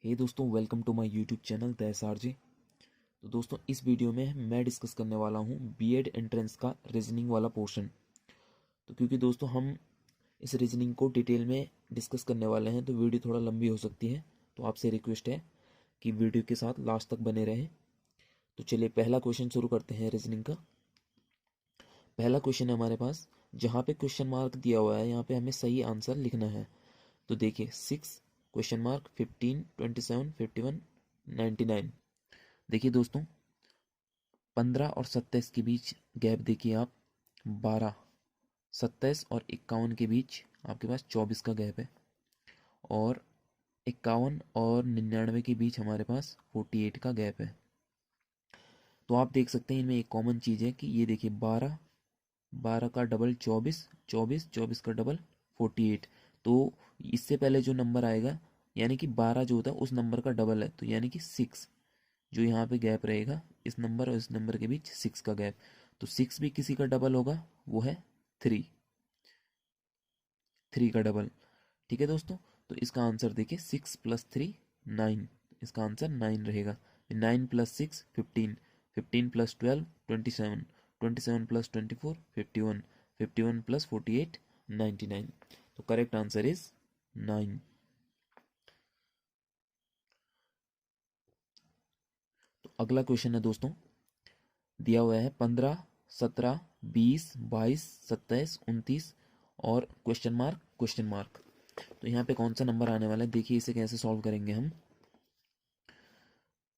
हे दोस्तों, welcome to my YouTube channel the SRJ. तो दोस्तों, इस वीडियो में मैं डिस्कस करने वाला हूँ बीएड एंट्रेंस का रीजनिंग वाला पोर्शन। तो क्योंकि दोस्तों हम इस रीजनिंग को डिटेल में डिस्कस करने वाले हैं तो वीडियो थोड़ा लंबी हो सकती है, तो आपसे रिक्वेस्ट है कि वीडियो के साथ लास्ट तक बने रहें। तो चलिए पहला क्वेश्चन शुरू करते हैं रीजनिंग का। पहला क्वेश्चन है हमारे पास, जहाँ पे क्वेश्चन मार्क दिया हुआ है यहाँ पे हमें सही आंसर लिखना है। तो देखिए 6 क्वेश्चन मार्क 15 27 51 99। देखिए दोस्तों, 15 और 27 के बीच गैप देखिए आप 12, 27 और 51 के बीच आपके पास 24 का गैप है, और 51 और 99 के बीच हमारे पास 48 का गैप है। तो आप देख सकते हैं इनमें एक कॉमन चीज़ है कि ये देखिए 12, 12 का डबल 24, 24, 24 का डबल 48। तो इससे पहले जो नंबर आएगा यानी कि 12 जो होता है उस नंबर का डबल है, तो यानी कि 6 जो यहाँ पे गैप रहेगा इस नंबर और इस नंबर के बीच 6 का गैप। तो 6 भी किसी का डबल होगा, वो है 3, 3 का डबल। ठीक है दोस्तों, तो इसका आंसर देखिए 6 + 3 9, इसका आंसर 9 रहेगा। 9 + 6 15, 15 + 12 27, 27 + 24 51, 51 + 48 99। तो करेक्ट आंसर इज 9। तो अगला क्वेश्चन है दोस्तों, दिया हुआ है 15 17 20 22 27 29 और क्वेश्चन मार्क क्वेश्चन मार्क। तो यहाँ पे कौन सा नंबर आने वाला है, देखिए इसे कैसे सॉल्व करेंगे हम।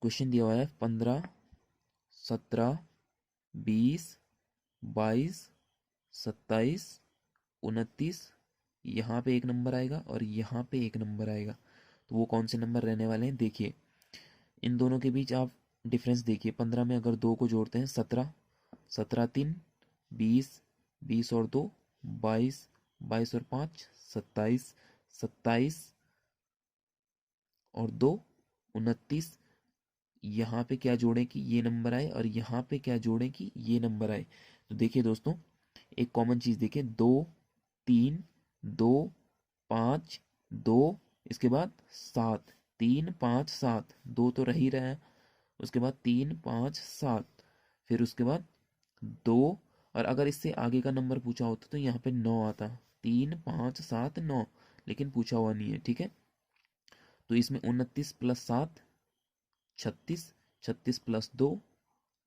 क्वेश्चन दिया हुआ है 15 17 20 22 27 29, यहाँ पे एक नंबर आएगा और यहाँ पे एक नंबर आएगा। तो वो कौन से नंबर रहने वाले हैं, देखिए इन दोनों के बीच आप डिफरेंस देखिए। 15 में अगर 2 को जोड़ते हैं 17, 17 3 20, 20 और 2 22, 22 और 5 27, 27 और 2 29। यहाँ पे क्या जोड़ें कि ये नंबर आए और यहाँ पे क्या जोड़ें कि ये नंबर आए। तो देखिए दोस्तों, एक कॉमन चीज़ देखिए, 2 3 2 5 2, इसके बाद 7, 3 5 7, 2 तो रह ही रहा है, उसके बाद 3 5 7, फिर उसके बाद 2, और अगर इससे आगे का नंबर पूछा होता तो यहाँ पे 9 आता, 3 5 7 9, लेकिन पूछा हुआ नहीं है। ठीक है, तो इसमें 29 + 7 36, 36 + 2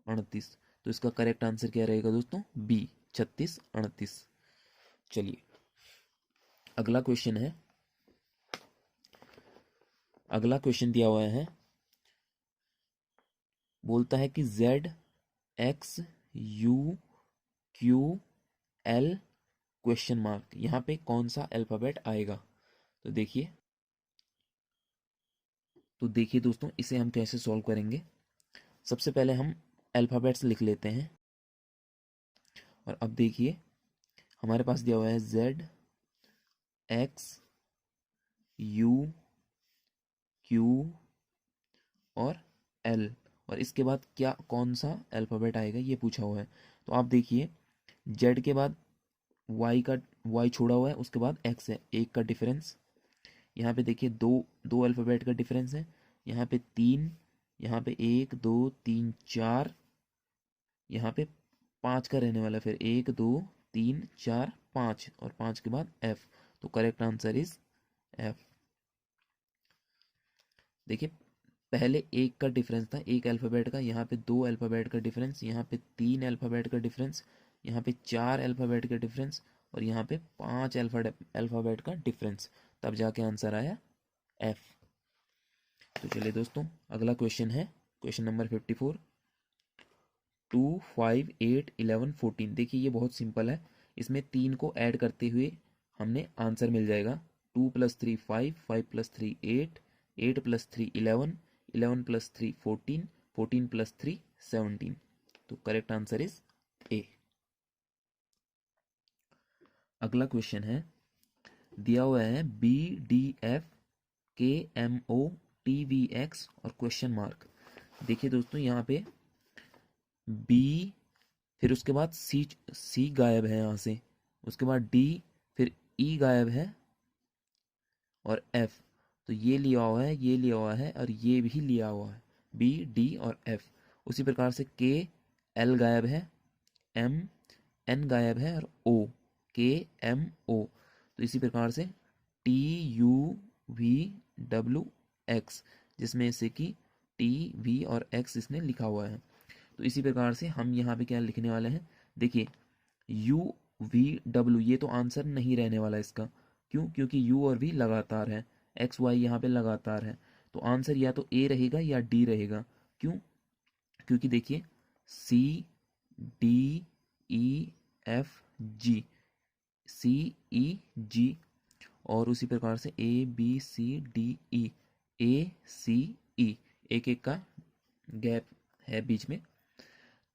38। तो इसका करेक्ट आंसर क्या रहेगा दोस्तों, बी 36 38। चलिए अगला क्वेश्चन है, अगला क्वेश्चन दिया हुआ है, बोलता है कि Z X U Q L question mark, यहाँ पे कौन सा अल्फाबेट आएगा। तो देखिए दोस्तों, इसे हम कैसे सॉल्व करेंगे। सबसे पहले हम अल्फाबेट्स लिख लेते हैं, और अब देखिए हमारे पास दिया हुआ है Z X U Q और L, और इसके बाद क्या कौन सा अल्फ़ाबेट आएगा ये पूछा हुआ है। तो आप देखिए Z के बाद Y छोड़ा हुआ है, उसके बाद X है, एक का डिफरेंस। यहाँ पे देखिए दो दो अल्फ़ाबेट का डिफरेंस है, यहाँ पे 3, यहाँ पे 1 2 3 4, यहाँ पे 5 का रहने वाला, फिर 1 2 3 4 5, और 5 के बाद F। तो करेक्ट आंसर इज F। देखिए पहले एक का डिफरेंस था, एक अल्फ़ाबेट का, यहाँ पे 2 अल्फ़ाबेट का डिफरेंस, यहाँ पे 3 अल्फ़ाबेट का डिफरेंस, यहाँ पे 4 अल्फ़ाबेट का डिफरेंस, और यहाँ पे 5 अल्फ़ाबेट का डिफरेंस, तब जाके आंसर आया F। तो चलिए दोस्तों अगला क्वेश्चन है, क्वेश्चन नंबर 54। 2 5 8 11 14, देखिए ये बहुत सिंपल है, इसमें 3 को ऐड करते हुए हमने आंसर मिल जाएगा। 2 + 3 5, 5 + 3 8, 8 + 3 11, 11 + 3 14, 14 + 3 17। तो करेक्ट आंसर इज ए। अगला क्वेश्चन है, दिया हुआ है BDFKMOTVX और क्वेश्चन मार्क। देखिए दोस्तों यहाँ पे बी, फिर उसके बाद सी गायब है यहाँ से, उसके बाद डी, फिर ई गायब है, और एफ। तो ये लिया हुआ है, ये लिया हुआ है और ये भी लिया हुआ है, बी डी और एफ। उसी प्रकार से के एल गायब है, एम एन गायब है और ओ के एम ओ। तो इसी प्रकार से T U V W x, जिसमें से कि टी वी और एक्स इसने लिखा हुआ है। तो इसी प्रकार से हम यहाँ पे क्या लिखने वाले हैं, देखिए यू वी डब्ल्यू, ये तो आंसर नहीं रहने वाला इसका। क्यों? क्योंकि यू और वी लगातार है, एक्स वाई यहाँ पे लगातार है। तो आंसर या तो ए रहेगा या डी रहेगा। क्यों? क्योंकि देखिए सी डी ई एफ जी, सी ई जी, और उसी प्रकार से ए बी सी डी ई, ए सी ई, एक एक का गैप है बीच में।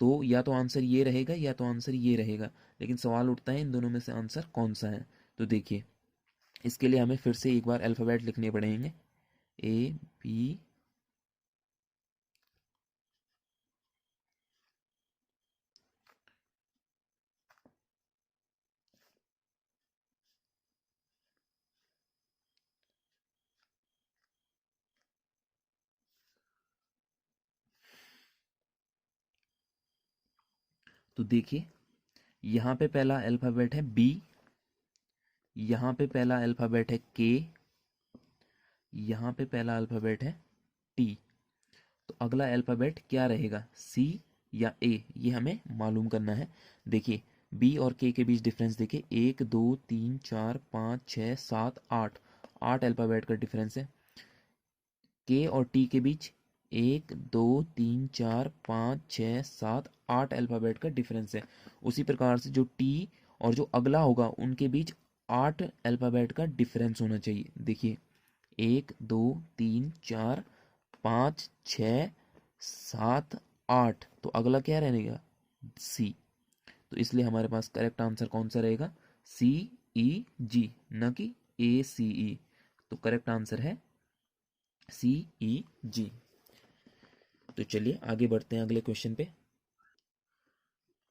तो या तो आंसर ये रहेगा या तो आंसर ये रहेगा, लेकिन सवाल उठता है इन दोनों में से आंसर कौन सा है। तो देखिए इसके लिए हमें फिर से एक बार अल्फ़ाबेट लिखने पड़ेंगे, ए बी। तो देखिए यहाँ पे पहला अल्फ़ाबेट है बी, यहाँ पे पहला अल्फ़ाबेट है के, यहाँ पे पहला अल्फ़ाबेट है टी। तो अगला अल्फ़ाबेट क्या रहेगा, सी या ए, ये हमें मालूम करना है। देखिए बी और के बीच डिफरेंस देखिए, 1 2 3 4 5 6 7 8, 8 अल्फ़ाबेट का डिफरेंस है। के और टी के बीच 1 2 3 4 5 6 7 8 अल्फ़ाबेट का डिफरेंस है। उसी प्रकार से जो टी और जो अगला होगा उनके बीच 8 अल्फ़ाबेट का डिफरेंस होना चाहिए। देखिए 1 2 3 4 5 6 7 8, तो अगला क्या रहेगा, सी। तो इसलिए हमारे पास करेक्ट आंसर कौन सा रहेगा, सी ई जी, न कि ए सी ई। तो करेक्ट आंसर है सी ई जी। तो चलिए आगे बढ़ते हैं अगले क्वेश्चन पे।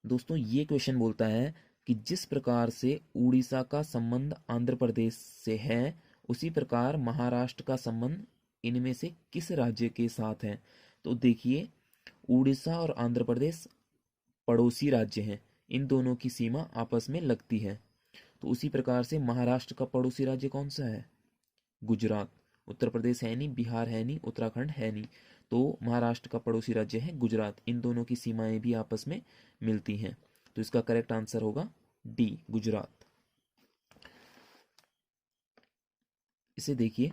दोस्तों ये क्वेश्चन बोलता है कि जिस प्रकार से उड़ीसा का संबंध आंध्र प्रदेश से है, उसी प्रकार महाराष्ट्र का संबंध इनमें से किस राज्य के साथ है। तो देखिए उड़ीसा और आंध्र प्रदेश पड़ोसी राज्य हैं, इन दोनों की सीमा आपस में लगती है। तो उसी प्रकार से महाराष्ट्र का पड़ोसी राज्य कौन सा है, गुजरात। उत्तर प्रदेश है नहीं, बिहार है नहीं, उत्तराखंड है नहीं। तो महाराष्ट्र का पड़ोसी राज्य है गुजरात, इन दोनों की सीमाएं भी आपस में मिलती हैं। तो इसका करेक्ट आंसर होगा डी, गुजरात। इसे देखिए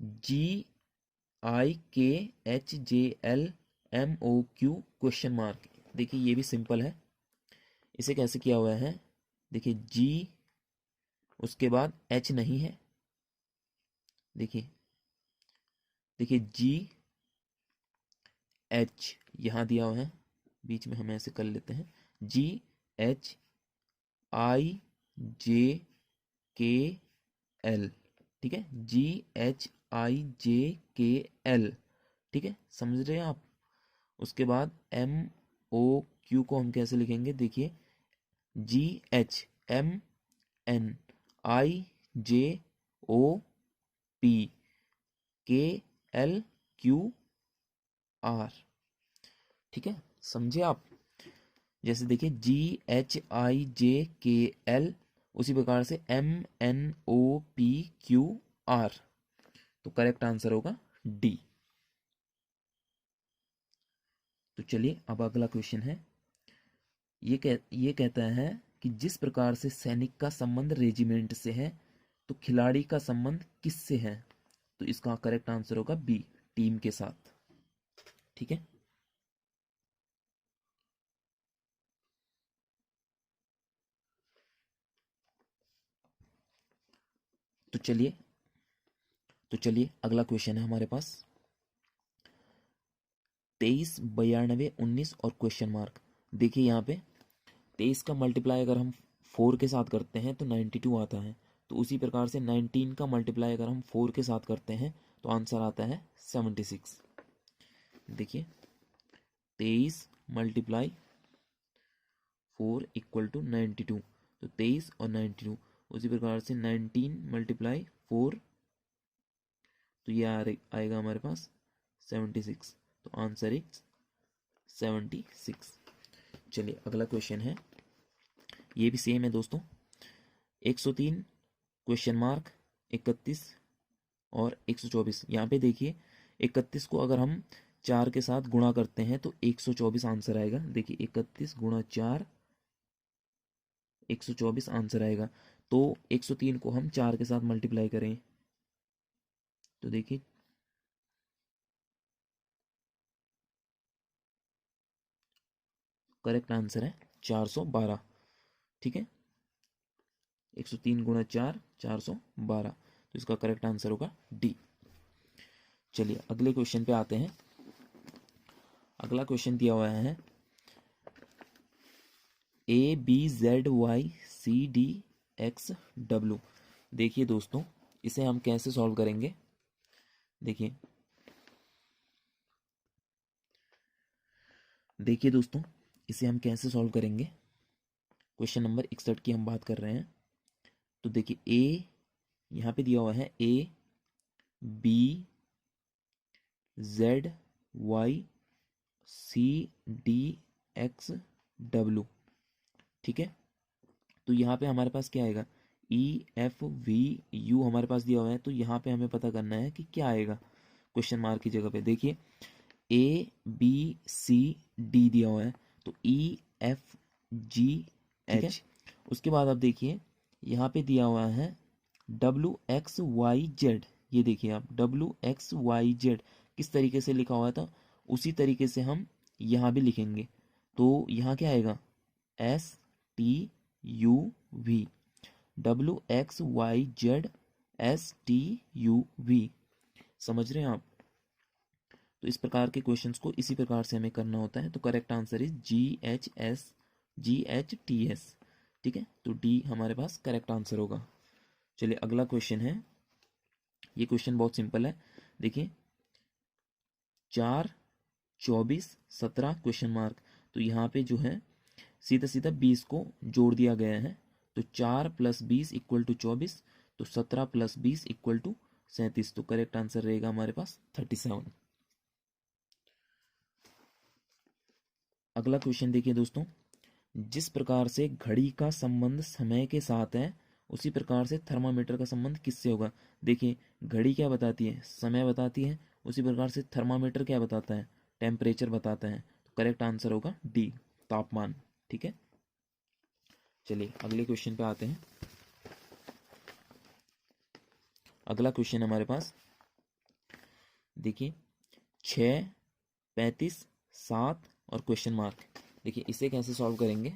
G I K H J L M O Q question mark. देखिए ये भी सिंपल है। इसे कैसे किया हुआ है, देखिए जी, उसके बाद एच नहीं है, देखिए देखिए जी एच यहाँ दिया हुआ है, बीच में हम ऐसे कर लेते हैं, जी H I J K L, ठीक है, जी H I J K L, ठीक है, समझ रहे हैं आप। उसके बाद एम ओ क्यू को हम कैसे लिखेंगे, देखिए जी एच एम एन आई जे ओ पी के एल क्यू आर, ठीक है, समझे आप। जैसे देखिए जी H I J K L, उसी प्रकार से M N O P Q R. तो करेक्ट आंसर होगा डी। तो चलिए अब अगला क्वेश्चन है, ये कहता है कि जिस प्रकार से सैनिक का संबंध रेजिमेंट से है, तो खिलाड़ी का संबंध किससे है। तो इसका करेक्ट आंसर होगा बी, टीम के साथ, ठीक है। तो चलिए अगला क्वेश्चन है हमारे पास, 23 92 19 और क्वेश्चन मार्क। देखिए यहाँ पे 23 का मल्टीप्लाई अगर हम 4 के साथ करते हैं तो 92 आता है। तो उसी प्रकार से 19 का मल्टीप्लाई अगर हम 4 के साथ करते हैं तो आंसर आता है 76। देखिए 23 मल्टीप्लाई 4 इक्वल टू 92, तो 23 और 92। उसी प्रकार से 19 मल्टीप्लाई 4 तो ये आएगा हमारे पास 76। तो आंसर इज 76। चलिए अगला क्वेश्चन है, ये भी सेम है दोस्तों। 103 क्वेश्चन मार्क 31 और 124। यहाँ पे देखिए 31 को अगर हम 4 के साथ गुणा करते हैं तो 124 आंसर आएगा। देखिए 31 गुणा 4 124 आंसर आएगा। तो 103 को हम 4 के साथ मल्टीप्लाई करें तो देखिए करेक्ट आंसर है 412। ठीक है, 103 गुणा 4 412, तो इसका करेक्ट आंसर होगा डी। चलिए अगले क्वेश्चन पे आते हैं। अगला क्वेश्चन दिया हुआ है ABZYCDXW। देखिए दोस्तों इसे हम कैसे सॉल्व करेंगे। देखिए दोस्तों इसे हम कैसे सॉल्व करेंगे। क्वेश्चन नंबर 61 की हम बात कर रहे हैं। तो देखिए ए यहाँ पे दिया हुआ है ABZYCDXW। ठीक है, तो यहाँ पे हमारे पास क्या आएगा, EFVU हमारे पास दिया हुआ है। तो यहाँ पे हमें पता करना है कि क्या आएगा क्वेश्चन मार्क की जगह पे। देखिए ABCD दिया हुआ है, तो EFGH। उसके बाद आप देखिए यहाँ पे दिया हुआ है WXYZ। ये देखिए आप WXYZ किस तरीके से लिखा हुआ था उसी तरीके से हम यहाँ भी लिखेंगे। तो यहाँ क्या आएगा STUV, WXYZ STUV। समझ रहे हैं आप। तो इस प्रकार के क्वेश्चंस को इसी प्रकार से हमें करना होता है। तो करेक्ट आंसर इज GHTS। ठीक है, तो डी हमारे पास करेक्ट आंसर होगा। चलिए अगला क्वेश्चन है, ये क्वेश्चन बहुत सिंपल है। देखिए 4 24 17 क्वेश्चन मार्क। तो यहाँ पे जो है सीधा सीधा 20 को जोड़ दिया गया है। तो 4 + 20 = 24, तो 17 + 20 = 37। तो करेक्ट आंसर रहेगा हमारे पास 37। अगला क्वेश्चन देखिए दोस्तों, जिस प्रकार से घड़ी का संबंध समय के साथ है उसी प्रकार से थर्मामीटर का संबंध किससे होगा। देखिए घड़ी क्या बताती है, समय बताती है, उसी प्रकार से थर्मामीटर क्या बताता है, टेम्परेचर बताता है। तो करेक्ट आंसर होगा डी, तापमान। ठीक है, चलिए अगले क्वेश्चन पे आते हैं। अगला क्वेश्चन हमारे पास देखिए 6 35 7 और क्वेश्चन मार्क। देखिए इसे कैसे सॉल्व करेंगे।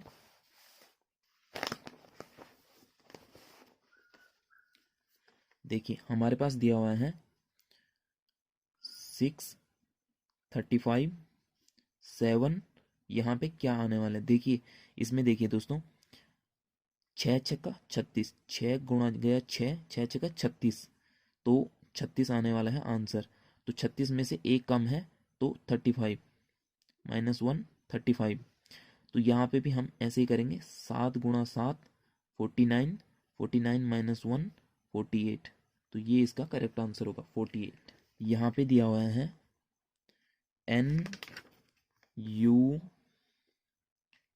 देखिए हमारे पास दिया हुआ है 6 35 7। यहाँ पे क्या आने वाला है, देखिए इसमें देखिए दोस्तों 6 छक्का 36, 6 गुणा गया 6, 6 छक्का 36, तो 36 आने वाला है आंसर। तो 36 में से एक कम है तो 35 -1 35। तो यहाँ पे भी हम ऐसे ही करेंगे, 7 गुणा 7 49, 49 - 1 48। तो ये इसका करेक्ट आंसर होगा 48। यहाँ पे दिया हुआ है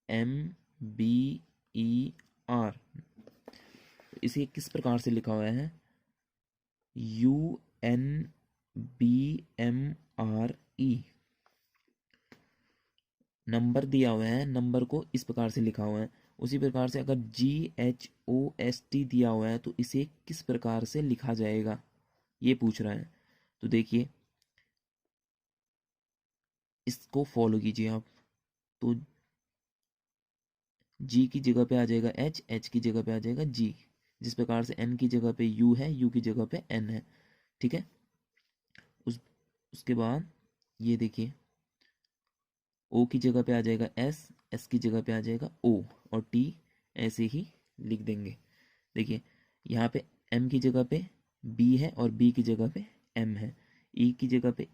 NUMBER। इसे किस प्रकार से लिखा हुआ है, UNBMRE। नंबर दिया हुआ है, नंबर को इस प्रकार से लिखा हुआ है। उसी प्रकार से अगर GHOST दिया हुआ है तो इसे किस प्रकार से लिखा जाएगा ये पूछ रहा है। तो देखिए इसको फॉलो कीजिए आप। तो G की जगह पे आ जाएगा H, H की जगह पे आ जाएगा G। जिस प्रकार से N की जगह पे U है, U की जगह पे N है। ठीक है, उसके बाद ये देखिए O की जगह पे आ जाएगा S, S की जगह पे आ जाएगा O, और T ऐसे ही लिख देंगे। देखिए यहाँ पे M की जगह पे B है और B की जगह पे M है, E की जगह पे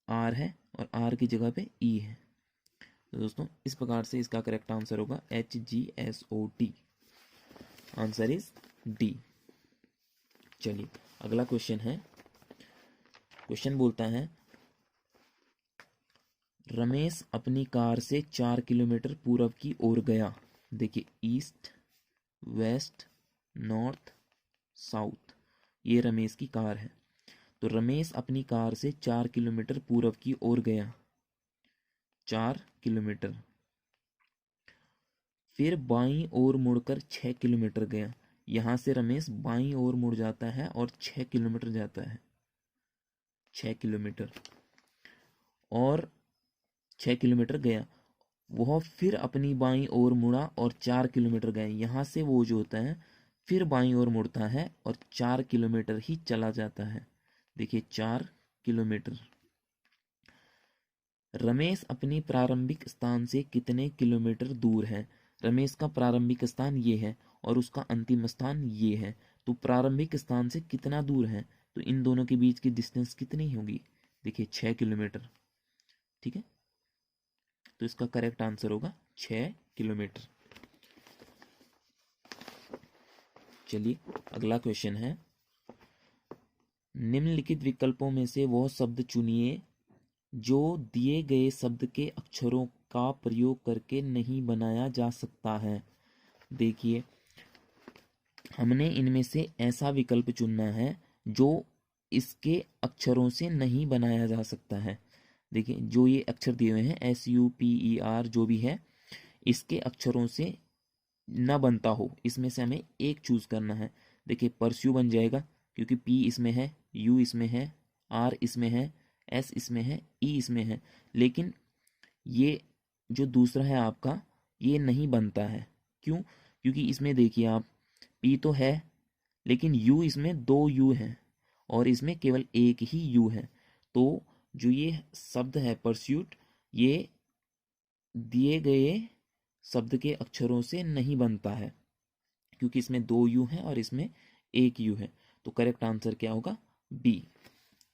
R है और R की जगह पे E है। तो दोस्तों इस प्रकार से इसका करेक्ट आंसर होगा HGSOT। Answer is D. चलिए अगला क्वेश्चन है, क्वेश्चन बोलता है रमेश अपनी कार से 4 किलोमीटर पूर्व की ओर गया। देखिए ईस्ट, वेस्ट, नॉर्थ, साउथ, ये रमेश की कार है। तो रमेश अपनी कार से 4 किलोमीटर पूर्व की ओर गया, 4 किलोमीटर। फिर बाईं ओर मुड़कर 6 किलोमीटर गया। यहां से रमेश बाईं ओर मुड़ जाता है और 6 किलोमीटर जाता है, 6 किलोमीटर। और 6 किलोमीटर गया, वह फिर अपनी बाईं ओर मुड़ा और 4 किलोमीटर गए। यहां से वो जो होता है फिर बाईं ओर मुड़ता है और 4 किलोमीटर ही चला जाता है। देखिए 4 किलोमीटर। रमेश अपनी प्रारंभिक स्थान से कितने किलोमीटर दूर है? रमेश का प्रारंभिक स्थान ये है और उसका अंतिम स्थान ये है। तो प्रारंभिक स्थान से कितना दूर है? तो इन दोनों के बीच की डिस्टेंस कितनी होगी? देखिए 6 किलोमीटर। ठीक है, तो इसका करेक्ट आंसर होगा 6 किलोमीटर। चलिए अगला क्वेश्चन है, निम्नलिखित विकल्पों में से वह शब्द चुनिए जो दिए गए शब्द के अक्षरों का प्रयोग करके नहीं बनाया जा सकता है। देखिए हमने इनमें से ऐसा विकल्प चुनना है जो इसके अक्षरों से नहीं बनाया जा सकता है। देखिए जो ये अक्षर दिए हुए हैं SUPER जो भी है, इसके अक्षरों से ना बनता हो, इसमें से हमें एक चूज करना है। देखिए परस्यू बन जाएगा क्योंकि P इसमें है, U इसमें है, R इसमें है, S इसमें है, E इसमें है। लेकिन ये जो दूसरा है आपका, ये नहीं बनता है। क्यों? क्योंकि इसमें देखिए आप P तो है लेकिन U इसमें 2 U हैं और इसमें केवल एक ही U है। तो जो ये शब्द है परस्यूट, ये दिए गए शब्द के अक्षरों से नहीं बनता है क्योंकि इसमें 2 U हैं और इसमें एक U है। तो करेक्ट आंसर क्या होगा? B,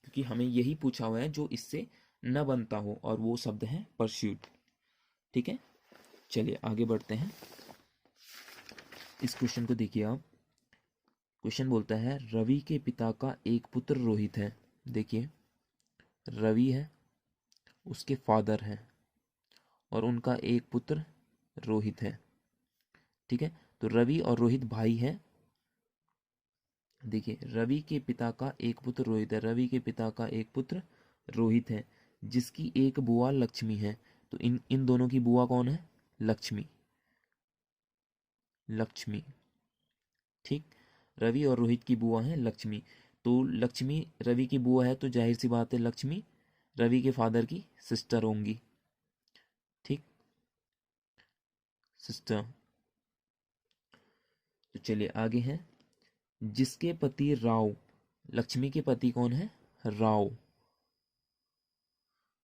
क्योंकि हमें यही पूछा हुआ है जो इससे न बनता हो और वो शब्द है परस्यूट। ठीक है, चलिए आगे बढ़ते हैं। इस क्वेश्चन को देखिए आप। क्वेश्चन बोलता है रवि के पिता का एक पुत्र रोहित है। देखिए रवि है, उसके फादर है और उनका एक पुत्र रोहित है। ठीक है, तो रवि और रोहित भाई है। देखिए रवि के पिता का एक पुत्र रोहित है, रवि के पिता का एक पुत्र रोहित है जिसकी एक बुआ लक्ष्मी है। तो इन इन दोनों की बुआ कौन है? लक्ष्मी, लक्ष्मी। ठीक, रवि और रोहित की बुआ है लक्ष्मी। तो लक्ष्मी रवि की बुआ है तो जाहिर सी बात है लक्ष्मी रवि के फादर की सिस्टर होंगी। ठीक, सिस्टर। तो चलिए आगे हैं, जिसके पति राव, लक्ष्मी के पति कौन है? राव,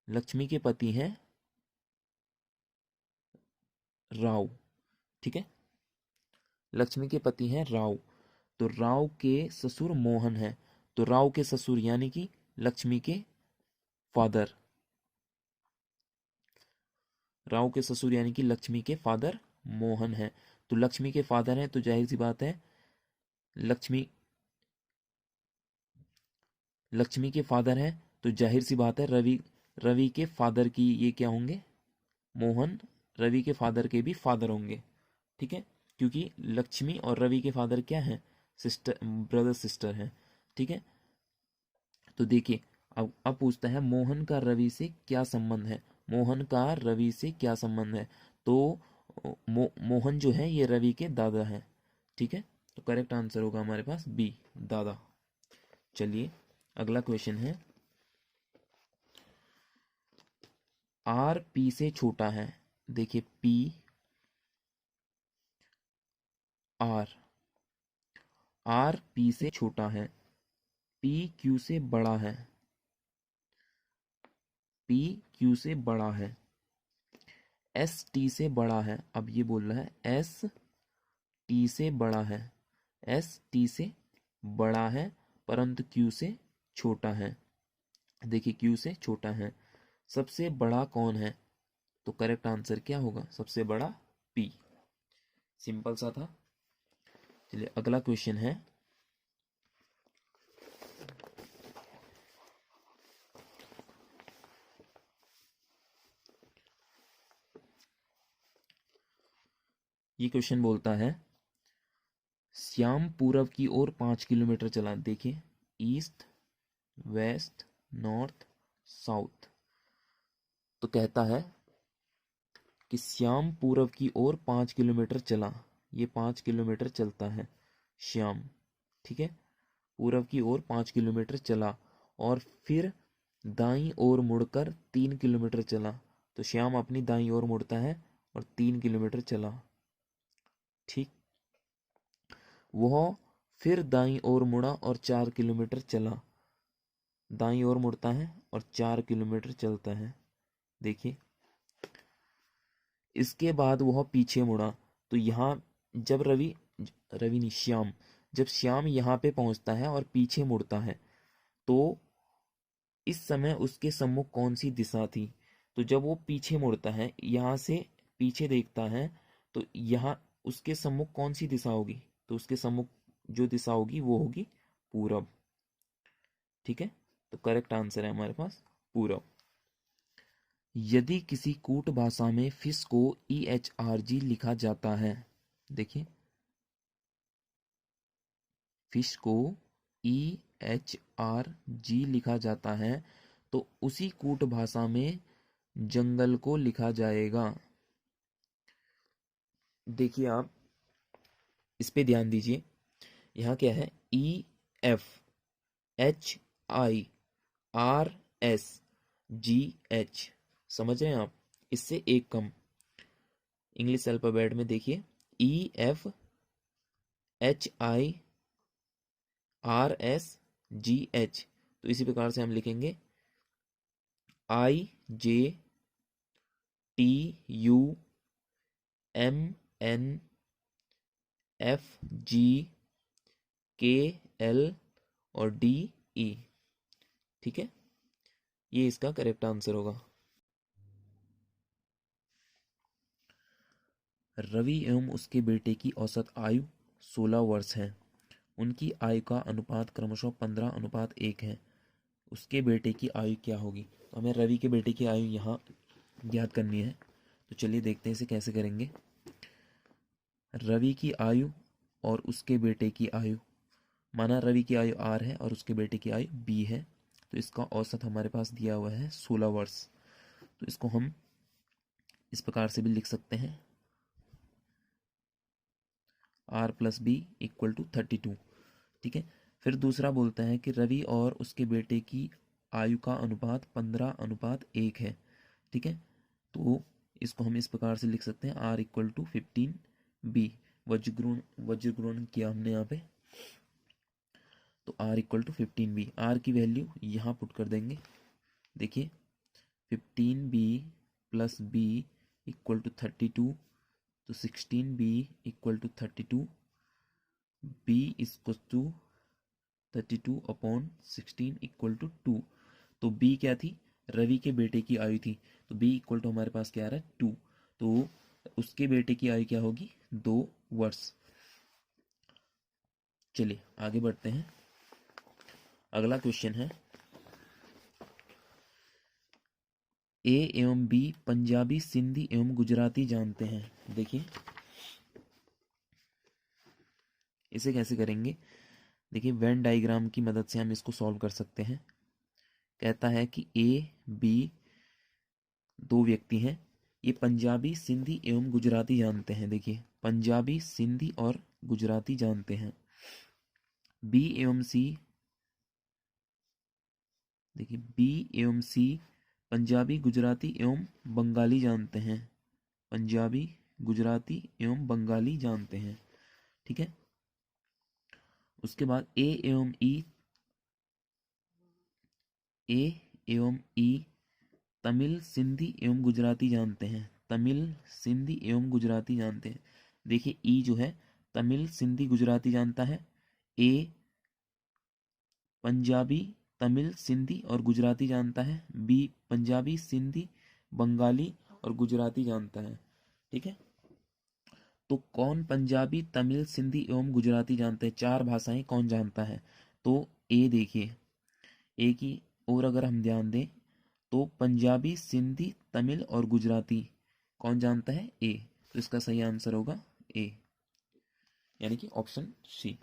लक्ष्मी के पति हैं राव। ठीक है, लक्ष्मी के पति हैं राव। तो राव के ससुर मोहन है। तो राव के ससुर यानी कि लक्ष्मी के फादर, राव के ससुर यानी कि लक्ष्मी के फादर मोहन है। तो लक्ष्मी के फादर हैं तो जाहिर सी बात है लक्ष्मी, लक्ष्मी के फादर हैं तो जाहिर सी बात है रवि, रवि के फादर की ये क्या होंगे? मोहन रवि के फादर के भी फादर होंगे। ठीक है, क्योंकि लक्ष्मी और रवि के फादर क्या हैं? सिस्टर, ब्रदर सिस्टर हैं। ठीक है, तो देखिए अब पूछता है मोहन का रवि से क्या संबंध है? मोहन का रवि से क्या संबंध है? तो मोहन जो है ये रवि के दादा हैं। ठीक है, तो करेक्ट आंसर होगा हमारे पास B, दादा। चलिए अगला क्वेश्चन है, R P से छोटा है। देखिए P R, R P से छोटा है, P Q से बड़ा है, P Q से बड़ा है, S T से बड़ा है। अब ये बोल रहा है S T से बड़ा है, S T से बड़ा है परंतु Q से छोटा है। देखिए Q से छोटा है। सबसे बड़ा कौन है? तो करेक्ट आंसर क्या होगा? सबसे बड़ा P। सिंपल सा था। चलिए अगला क्वेश्चन है, ये क्वेश्चन बोलता है श्याम पूरब की ओर 5 किलोमीटर चला। देखिए ईस्ट, वेस्ट, नॉर्थ, साउथ। तो कहता है कि श्याम पूरब की ओर 5 किलोमीटर चला। ये 5 किलोमीटर चलता है श्याम, ठीक है। पूरब की ओर 5 किलोमीटर चला और फिर दाईं ओर मुड़कर 3 किलोमीटर चला। तो श्याम अपनी दाईं ओर मुड़ता है और 3 किलोमीटर चला, ठीक। वह फिर दाईं ओर मुड़ा और 4 किलोमीटर चला। दाईं ओर मुड़ता है और 4 किलोमीटर चलता है। देखिए इसके बाद वह पीछे मुड़ा। तो यहाँ जब रवि रवि नहीं श्याम, जब श्याम यहाँ पे पहुंचता है और पीछे मुड़ता है तो इस समय उसके सम्मुख कौन सी दिशा थी। तो जब वो पीछे मुड़ता है, यहाँ से पीछे देखता है, तो यहाँ उसके सम्मुख कौन सी दिशा होगी। तो उसके सम्मुख जो दिशा होगी वो होगी पूरब, ठीक है। तो करेक्ट आंसर है हमारे पास पूरब। यदि किसी कूट भाषा में फिश को EHRG लिखा जाता है, देखिए फिश को EHRG लिखा जाता है तो उसी कूट भाषा में जंगल को लिखा जाएगा। देखिए आप इस पे ध्यान दीजिए, यहाँ क्या है EFHIRSGH, समझ रहे हैं आप, इससे एक कम। इंग्लिश अल्फाबेट में देखिए EFHIRSGH, तो इसी प्रकार से हम लिखेंगे IJTUMNFGKL और DE, ठीक है। ये इसका करेक्ट आंसर होगा। रवि एवं उसके बेटे की औसत आयु 16 वर्ष है। उनकी आयु का अनुपात क्रमशः 15:1 है। उसके बेटे की आयु क्या होगी। तो हमें रवि के बेटे की आयु यहाँ ज्ञात करनी है। तो चलिए देखते हैं इसे कैसे करेंगे। रवि की आयु और उसके बेटे की आयु, माना रवि की आयु R है और उसके बेटे की आयु B है, तो इसका औसत हमारे पास दिया हुआ है 16 वर्ष। तो इसको हम इस प्रकार से भी लिख सकते हैं R+B=32, ठीक है। फिर दूसरा बोलता है कि रवि और उसके बेटे की आयु का अनुपात 15:1 है, ठीक है। तो इसको हम इस प्रकार से लिख सकते हैं R=15B। वज्रग्रहण किया हमने यहाँ पे, तो R=15B। R की वैल्यू यहाँ पुट कर देंगे। देखिए 15B + B = 32, तो 16B = 32, B = 32/16 = 2। तो B क्या थी, रवि के बेटे की आयु थी, तो B = हमारे पास क्या आ रहा है 2। तो उसके बेटे की आयु क्या होगी 2 वर्ष। चलिए आगे बढ़ते हैं। अगला क्वेश्चन है A एवं B पंजाबी, सिंधी एवं गुजराती जानते हैं। देखिए इसे कैसे करेंगे। देखिए वेन डायग्राम की मदद से हम इसको सॉल्व कर सकते हैं। कहता है कि A B दो व्यक्ति हैं, ये पंजाबी, सिंधी एवं गुजराती जानते हैं। देखिए पंजाबी, सिंधी और गुजराती जानते हैं। B एवं C, देखिए B एवं C पंजाबी, गुजराती एवं बंगाली जानते हैं। पंजाबी, गुजराती एवं बंगाली जानते हैं, ठीक है। उसके बाद A एवं E तमिल, सिंधी एवं गुजराती जानते हैं। तमिल, सिंधी एवं गुजराती जानते हैं। देखिए E जो है तमिल, सिंधी, गुजराती जानता है। A पंजाबी, तमिल, सिंधी और गुजराती जानता है। B पंजाबी, सिंधी, बंगाली और गुजराती जानता है, ठीक है। तो कौन पंजाबी, तमिल, सिंधी एवं गुजराती जानते हैं, 4 भाषाएं कौन जानता है। तो ए देखिए, ए की और अगर हम ध्यान दें तो पंजाबी, सिंधी, तमिल और गुजराती कौन जानता है, ए। तो इसका सही आंसर होगा ए, यानी कि ऑप्शन सी।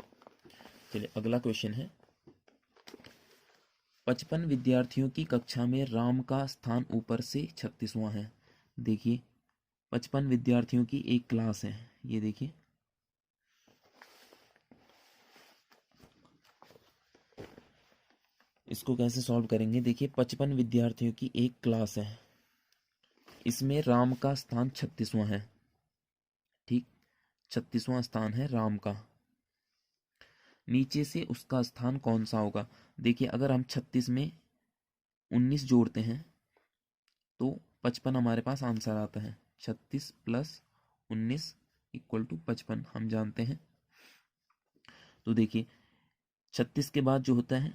चलिए अगला क्वेश्चन है, 55 विद्यार्थियों की कक्षा में राम का स्थान ऊपर से 36वां है। देखिए 55 विद्यार्थियों की एक क्लास है, ये देखिए इसको कैसे सॉल्व करेंगे। देखिए 55 विद्यार्थियों की एक क्लास है, इसमें राम का स्थान 36वां है, ठीक 36वां स्थान है राम का। नीचे से उसका स्थान कौन सा होगा। देखिए अगर हम 36 में 19 जोड़ते हैं तो 55 हमारे पास आंसर आता है। 36 + 19 = 55 हम जानते हैं। तो देखिए 36 के बाद जो होता है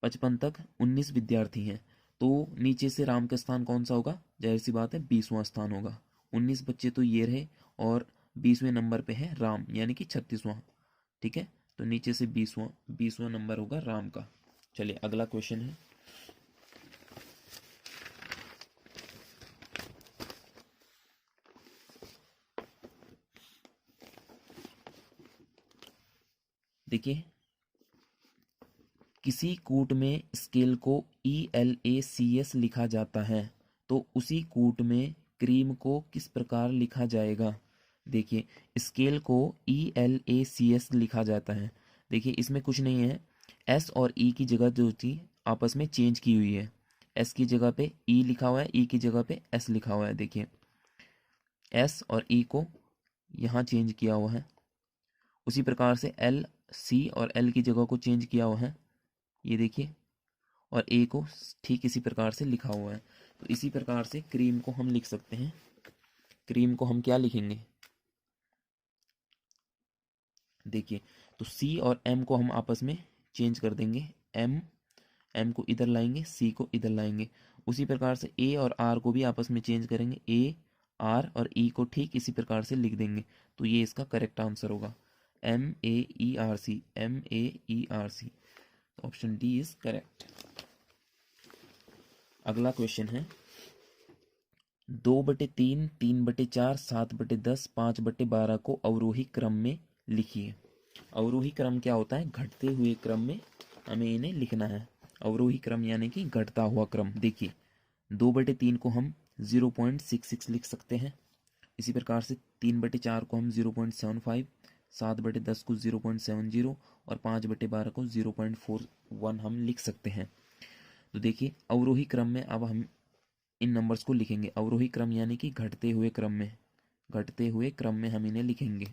55 तक 19 विद्यार्थी हैं, तो नीचे से राम का स्थान कौन सा होगा, जाहिर सी बात है 20वां स्थान होगा। 19 बच्चे तो ये रहे और 20वें नंबर पे है राम, यानी कि 36वां, ठीक है। तो नीचे से 20वां नंबर होगा राम का। चलिए अगला क्वेश्चन है, देखिए किसी कूट में स्केल को ELACS लिखा जाता है, तो उसी कूट में क्रीम को किस प्रकार लिखा जाएगा। देखिए स्केल को ELACS लिखा जाता है। देखिए इसमें कुछ नहीं है, S और E की जगह जो थी आपस में चेंज की हुई है। S की जगह पे E लिखा हुआ है, E की जगह पे S लिखा हुआ है। देखिए S और E को यहाँ चेंज किया हुआ है। उसी प्रकार से L, C और L की जगह को चेंज किया हुआ है, ये देखिए, और ए को ठीक इसी प्रकार से लिखा हुआ है। तो इसी प्रकार से क्रीम को हम लिख सकते हैं। क्रीम को हम क्या लिखेंगे, देखिए तो सी और एम को हम आपस में चेंज कर देंगे। एम को इधर लाएंगे, सी को इधर लाएंगे। उसी प्रकार से ए और आर को भी आपस में चेंज करेंगे, ए आर और ई को ठीक इसी प्रकार से लिख देंगे। तो ये इसका करेक्ट आंसर होगा, MAERC, MAERC। Option D is correct. अगला क्वेश्चन है, 2/3, 3/4, 7/10, 5/12 को अवरोही क्रम में लिखिए। अवरोही क्रम क्या होता है, घटते हुए क्रम में हमें इन्हें लिखना है। अवरोही क्रम यानी कि घटता हुआ क्रम। देखिए 2/3 को हम 0.66 लिख सकते हैं। इसी प्रकार से 3/4 को हम 0.75, 7/10 को 0.70 और 5/12 को 0.41 हम लिख सकते हैं। तो देखिए अवरोही क्रम में अब हम इन नंबर्स को लिखेंगे। अवरोही क्रम यानी कि घटते हुए क्रम में, घटते हुए क्रम में हम इन्हें लिखेंगे।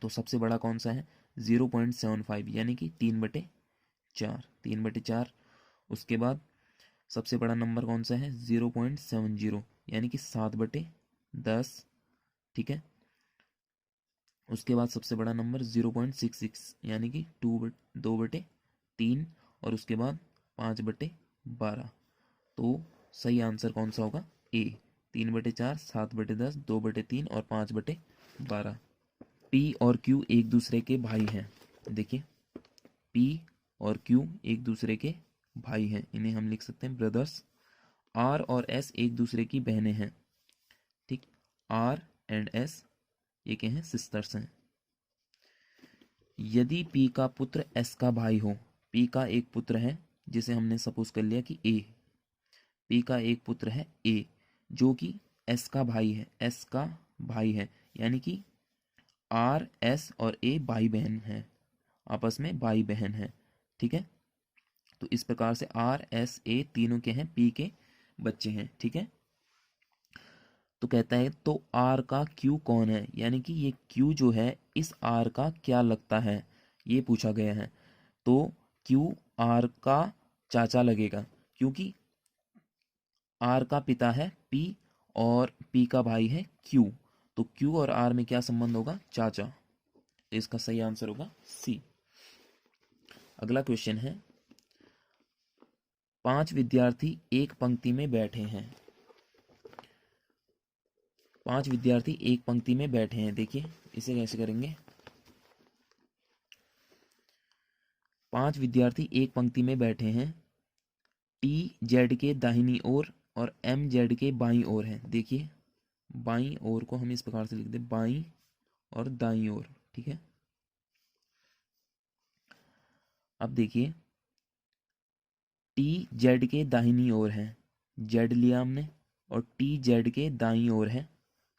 तो सबसे बड़ा कौन सा है, 0.75 यानी कि 3/4, 3/4। उसके बाद सबसे बड़ा नंबर कौन सा है, 0.70 यानी कि 7/10, ठीक है। उसके बाद सबसे बड़ा नंबर 0.66 यानी कि 2/3 और उसके बाद 5/12। तो सही आंसर कौन सा होगा, ए, 3/4, 7/10, 2/3 और 5/12। P और Q एक दूसरे के भाई हैं। देखिए P और Q एक दूसरे के भाई हैं, इन्हें हम लिख सकते हैं ब्रदर्स। R और S एक दूसरे की बहनें हैं, ठीक। R एंड S ये क्या हैं, सिस्टर्स हैं। यदि P का पुत्र S का भाई हो, P का एक पुत्र है जिसे हमने सपोज कर लिया कि A, P का एक पुत्र है A जो कि S का भाई है, S का भाई है, यानी कि R, S और A भाई बहन हैं, आपस में भाई बहन हैं, ठीक है। तो इस प्रकार से R, S, A तीनों के हैं, P के बच्चे हैं, ठीक है। तो कहता है तो R का Q कौन है, यानी कि ये Q जो है इस R का क्या लगता है, ये पूछा गया है। तो Q R का चाचा लगेगा, क्योंकि R का पिता है P और P का भाई है Q। तो Q और R में क्या संबंध होगा, चाचा। इसका सही आंसर होगा सी। अगला क्वेश्चन है, 5 विद्यार्थी एक पंक्ति में बैठे हैं। 5 विद्यार्थी एक पंक्ति में बैठे हैं। देखिए इसे कैसे करेंगे, 5 विद्यार्थी एक पंक्ति में बैठे हैं, TZ के दाहिनी ओर और MZ के बाईं ओर है। देखिए बाईं ओर को हम इस प्रकार से लिख दे, बाईं और दाईं ओर, ठीक है। अब देखिए टी जेड के दाहिनी ओर है, जेड लिया हमने, और टी जेड के दाईं ओर है,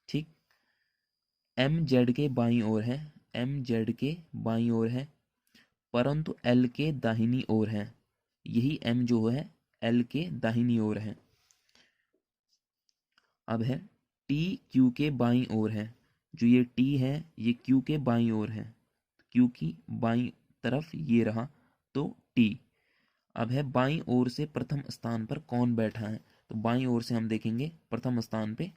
ठीक। एम जेड के बाईं ओर है, एम जेड के बाईं ओर है, परंतु एल के दाहिनी ओर है। यही एम जो है एल के दाहिनी ओर है। अब है टी क्यू के बाईं ओर है, जो ये टी है ये क्यू के बाईं ओर है, क्यू की बाईं तरफ ये रहा, तो टी। अब है बाईं ओर से प्रथम स्थान पर कौन बैठा है, तो बाईं ओर से हम देखेंगे प्रथम स्थान पे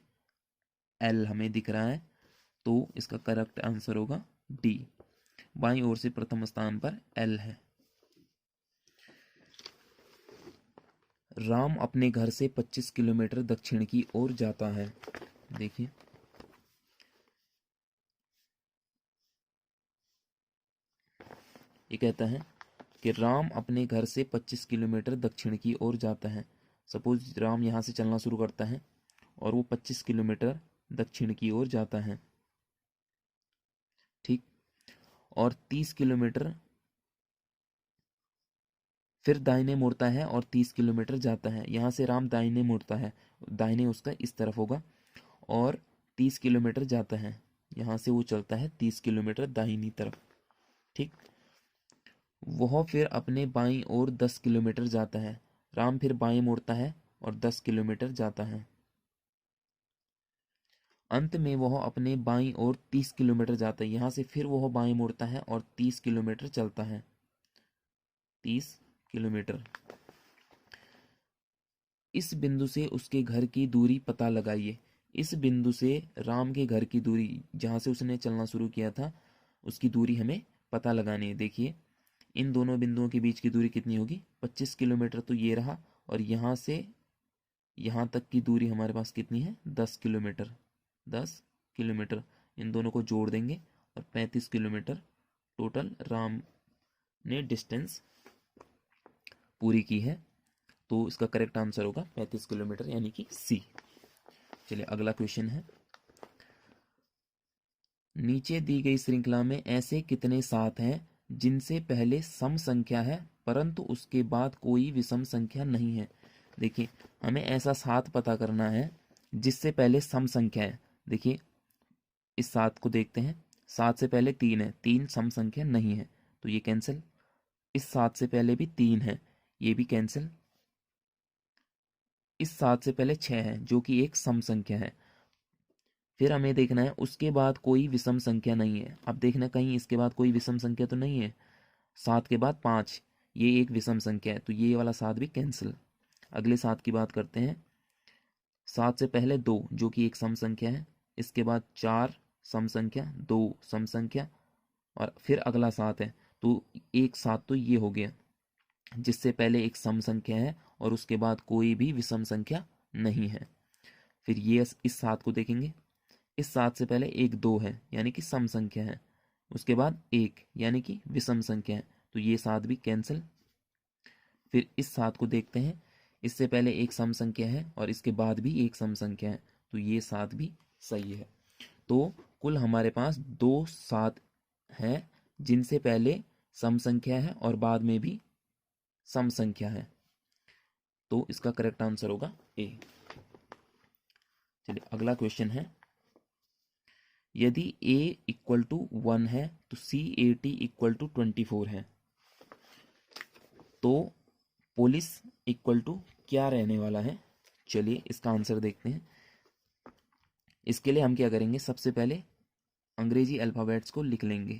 एल हमें दिख रहा है, तो इसका करेक्ट आंसर होगा डी। बाईं ओर से प्रथम स्थान पर एल है। राम अपने घर से 25 किलोमीटर दक्षिण की ओर जाता है। देखिए ये कहता है कि राम अपने घर से 25 किलोमीटर दक्षिण की ओर जाता है। सपोज राम यहाँ से चलना शुरू करता है और वो 25 किलोमीटर दक्षिण की ओर जाता है, ठीक। और 30 किलोमीटर फिर दाहिने मुड़ता है और 30 किलोमीटर जाता है। यहाँ से राम दाहिने मुड़ता है, दाहिने उसका इस तरफ होगा, और 30 किलोमीटर जाता है। यहाँ से वो चलता है 30 किलोमीटर दाहिनी तरफ, ठीक। वह फिर अपने बाईं ओर 10 किलोमीटर जाता है। राम फिर बाएं मुड़ता है और 10 किलोमीटर जाता है। अंत में वह अपने बाईं ओर 30 किलोमीटर जाता है। यहाँ से फिर वह बाएं मुड़ता है और 30 किलोमीटर चलता है, 30 किलोमीटर। इस बिंदु से उसके घर की दूरी पता लगाइए। इस बिंदु से राम के घर की दूरी, जहाँ से उसने चलना शुरू किया था, उसकी दूरी हमें पता लगानी है। देखिए इन दोनों बिंदुओं के बीच की दूरी कितनी होगी, 25 किलोमीटर तो ये रहा, और यहाँ से यहाँ तक की दूरी हमारे पास कितनी है, 10 किलोमीटर। 10 किलोमीटर इन दोनों को जोड़ देंगे और 35 किलोमीटर टोटल राम ने डिस्टेंस पूरी की है। तो इसका करेक्ट आंसर होगा 35 किलोमीटर, यानी कि सी। चलिए अगला क्वेश्चन है, नीचे दी गई श्रृंखला में ऐसे कितने सात हैं जिनसे पहले सम संख्या है परंतु उसके बाद कोई विषम संख्या नहीं है। देखिए हमें ऐसा सात पता करना है जिससे पहले सम संख्या है। देखिए इस सात को देखते हैं, सात से पहले तीन है, तीन सम संख्या नहीं है, तो ये कैंसिल। इस सात से पहले भी तीन है, ये भी कैंसिल। इस सात से पहले छः है जो कि एक सम संख्या है। फिर हमें देखना है उसके बाद कोई विषम संख्या नहीं है। अब देखना कहीं इसके बाद कोई विषम संख्या तो नहीं है। सात के बाद पाँच, ये एक विषम संख्या है, तो ये वाला सात भी कैंसिल। अगले सात की बात करते हैं। सात से पहले दो जो कि एक सम संख्या है, इसके बाद चार सम संख्या, दो सम संख्या, और फिर अगला सात है, तो एक सात तो ये हो गया जिससे पहले एक सम संख्या है और उसके बाद कोई भी विषम संख्या नहीं है। फिर ये इस सात को देखेंगे, इस सात से पहले एक दो है यानी कि सम संख्या है, उसके बाद एक यानी कि विषम संख्या है, तो ये सात भी कैंसिल। फिर इस सात को देखते हैं, इससे पहले एक सम संख्या है और इसके बाद भी एक सम संख्या है, तो ये सात भी सही है। तो कुल हमारे पास दो सात हैं जिनसे पहले सम संख्या है और बाद में भी सम संख्या है, तो इसका करेक्ट आंसर होगा ए। चलिए अगला क्वेश्चन है, यदि a इक्वल टू 1 है तो CAT इक्वल टू 24 है, तो पोलिस इक्वल टू क्या रहने वाला है। चलिए इसका आंसर देखते हैं। इसके लिए हम क्या करेंगे, सबसे पहले अंग्रेजी अल्फ़ाबेट्स को लिख लेंगे।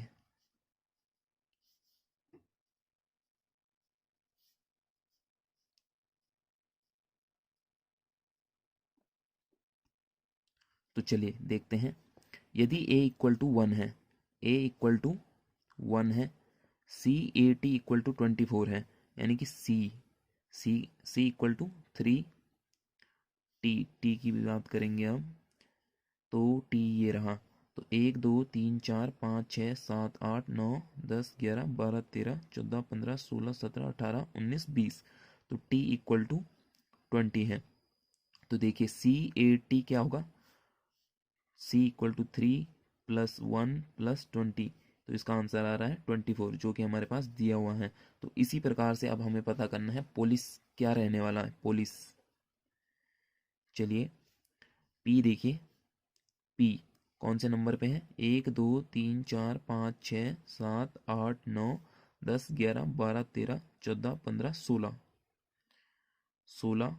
तो चलिए देखते हैं, यदि a इक्वल टू 1 है, a इक्वल टू 1 है, CAT इक्वल टू 24 है, यानी कि C इक्वल टू 3, टी की भी बात करेंगे हम, तो टी ये रहा, तो 1 2 3 4 5 6 7 8 9 10 11 12 13 14 15 16 17 18 19 20, तो टी इक्वल टू 20 है। तो देखिए CAT क्या होगा, C इक्वल टू 3, +1 + 20, तो इसका आंसर आ रहा है 24, जो कि हमारे पास दिया हुआ है। तो इसी प्रकार से अब हमें पता करना है पोलिस क्या रहने वाला है, पोलिस। चलिए पी देखिए, पी कौन से नंबर पे है, 1 2 3 4 5 6 7 8 9 10 11 12 13 14 15 16, 16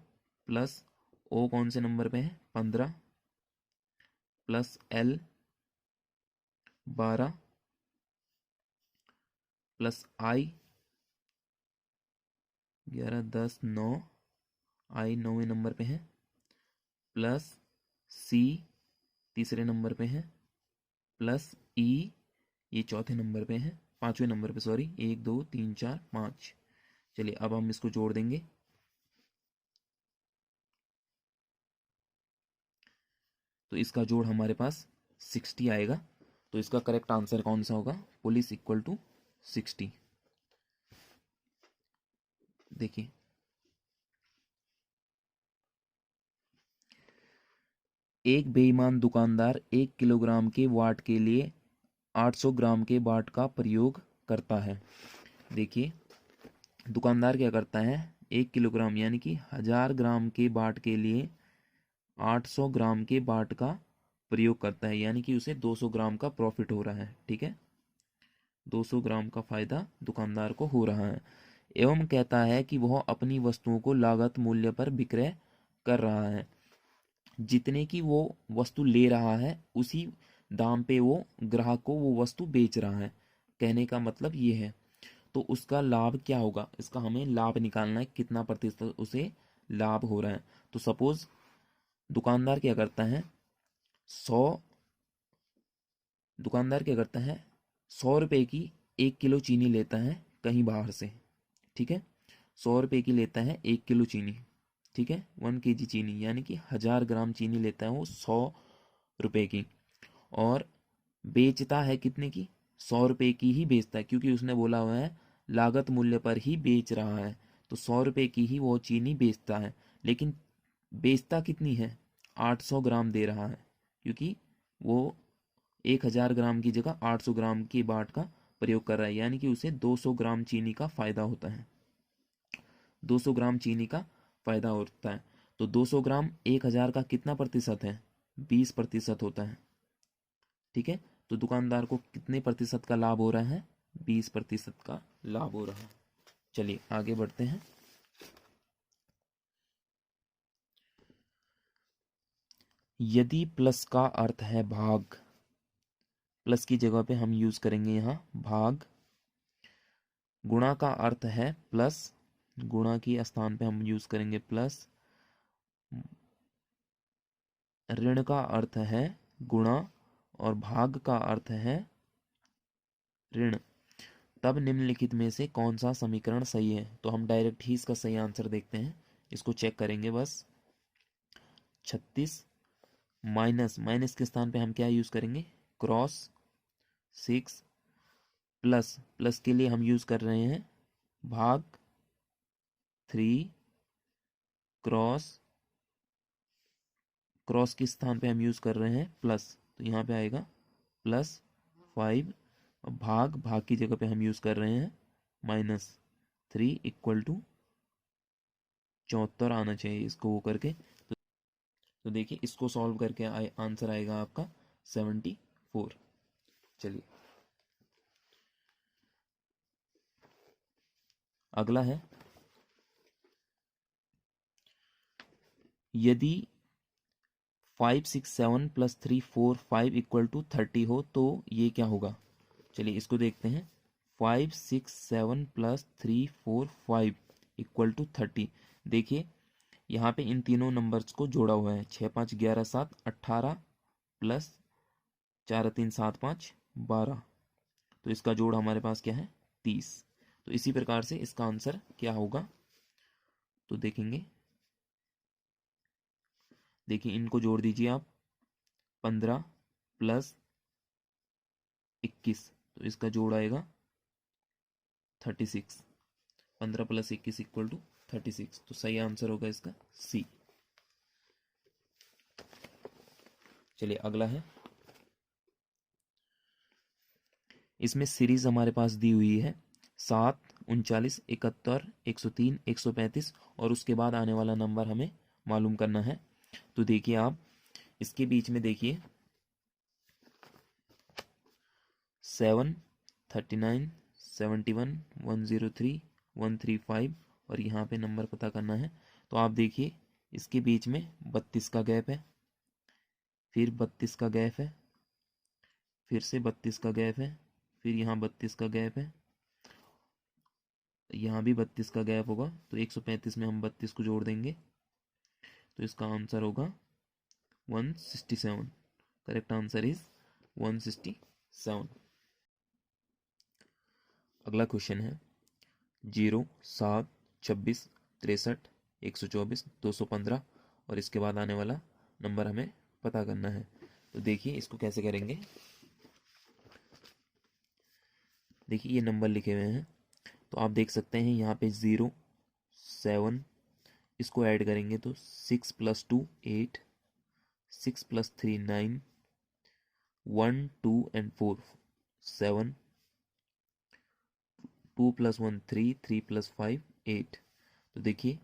प्लस ओ कौन से नंबर पे है, 15 प्लस एल 12 प्लस आई 11 10 9, आई 9वें नंबर पे है, प्लस सी तीसरे नंबर पे है, प्लस ई ये चौथे नंबर पे है, 5वें नंबर पे, सॉरी, 1 2 3 4 5। चलिए अब हम इसको जोड़ देंगे। तो इसका जोड़ हमारे पास 60 आएगा। तो इसका करेक्ट आंसर कौन सा होगा, पुलिस इक्वल टू 60। देखिए एक बेईमान दुकानदार 1 किलोग्राम के वाट के लिए 800 ग्राम के बाट का प्रयोग करता है। देखिए दुकानदार क्या करता है, 1 किलोग्राम यानी कि 1000 ग्राम के बाट के लिए 800 ग्राम के बाट का प्रयोग करता है, यानी कि उसे 200 ग्राम का प्रॉफिट हो रहा है। ठीक है, 200 ग्राम का फायदा दुकानदार को हो रहा है। एवं कहता है कि वह अपनी वस्तुओं को लागत मूल्य पर विक्रय कर रहा है, जितने की वो वस्तु ले रहा है उसी दाम पे वो ग्राहक को वो वस्तु बेच रहा है। कहने का मतलब ये है। तो उसका लाभ क्या होगा, इसका हमें लाभ निकालना है, कितना प्रतिशत उसे लाभ हो रहा है। तो सपोज दुकानदार क्या करता है, 100 दुकानदार क्या करता है 100 रुपए की 1 किलो चीनी लेता है कहीं बाहर से। ठीक है, 100 रुपए की लेता है 1 किलो चीनी। ठीक है, 1 kg चीनी, यानी कि 1000 ग्राम चीनी लेता है वो 100 रुपए की, और बेचता है कितने की, 100 रुपए की ही बेचता है, क्योंकि उसने बोला हुआ है लागत मूल्य पर ही बेच रहा है। तो 100 रुपए की ही वो चीनी बेचता है, लेकिन बेचता कितनी है, 800 ग्राम दे रहा है, क्योंकि वो 1000 ग्राम की जगह 800 ग्राम की बाट का प्रयोग कर रहा है, यानी कि उसे 200 ग्राम चीनी का फायदा होता है। 200 ग्राम चीनी का फायदा होता है। तो 200 ग्राम 1000 का कितना प्रतिशत है, 20% होता है। ठीक है, तो दुकानदार को कितने प्रतिशत का लाभ हो रहा है, 20% का लाभ हो रहा है। चलिए आगे बढ़ते हैं। यदि प्लस का अर्थ है भाग, प्लस की जगह पे हम यूज करेंगे यहाँ भाग। गुणा का अर्थ है प्लस, गुणा की स्थान पे हम यूज करेंगे प्लस। ऋण का अर्थ है गुणा, और भाग का अर्थ है ऋण। तब निम्नलिखित में से कौन सा समीकरण सही है। तो हम डायरेक्ट ही इसका सही आंसर देखते हैं, इसको चेक करेंगे बस। 36 माइनस, माइनस के स्थान पे हम क्या यूज करेंगे, क्रॉस 6, प्लस, प्लस के लिए हम यूज कर रहे हैं भाग 3, क्रॉस, क्रॉस के स्थान पे हम यूज कर रहे हैं प्लस, तो यहाँ पे आएगा +5, और भाग, भाग की जगह पे हम यूज कर रहे हैं -3 इक्वल टू 74 आना चाहिए इसको वो करके। तो देखिए इसको सॉल्व करके आंसर आएगा आपका 74। चलिए अगला है, यदि 5 6 7 + 3 4 5 इक्वल टू 30 हो तो ये क्या होगा। चलिए इसको देखते हैं। 5 6 7 + 3 4 5 इक्वल टू 30। देखिए यहाँ पे इन तीनों नंबर्स को जोड़ा हुआ है, 6 5 11 7 18 प्लस 4 3 7 5 12। तो इसका जोड़ हमारे पास क्या है, 30। तो इसी प्रकार से इसका आंसर क्या होगा, तो देखेंगे। देखिए इनको जोड़ दीजिए आप, 15 + 21, तो इसका जोड़ आएगा 36। 15 + 21 इक्वल टू 36, तो सही आंसर होगा इसका सी। चलिए अगला है, इसमें सीरीज हमारे पास दी हुई है 7, 39, 71, 103, 135 और उसके बाद आने वाला नंबर हमें मालूम करना है। तो देखिए आप इसके बीच में देखिए 7, 39, 71, 103, 135 और यहाँ पे नंबर पता करना है। तो आप देखिए इसके बीच में 32 का गैप है, फिर 32 का गैप है, फिर से 32 का गैप है, फिर यहाँ 32 का गैप है, यहाँ भी 32 का गैप होगा। तो 135 में हम 32 को जोड़ देंगे तो इसका आंसर होगा 167। Correct answer is 167। अगला क्वेश्चन है 0, 7, 26, 63, 124, 215 और इसके बाद आने वाला नंबर हमें पता करना है। तो देखिए इसको कैसे करेंगे। देखिए ये नंबर लिखे हुए हैं तो आप देख सकते हैं यहाँ पे 0, 7, इसको ऐड करेंगे तो 6 + 2 8, 6 + 3 9, 1 2 and 4 7, 2 + 1 3, 3 + 5 8। तो देखिए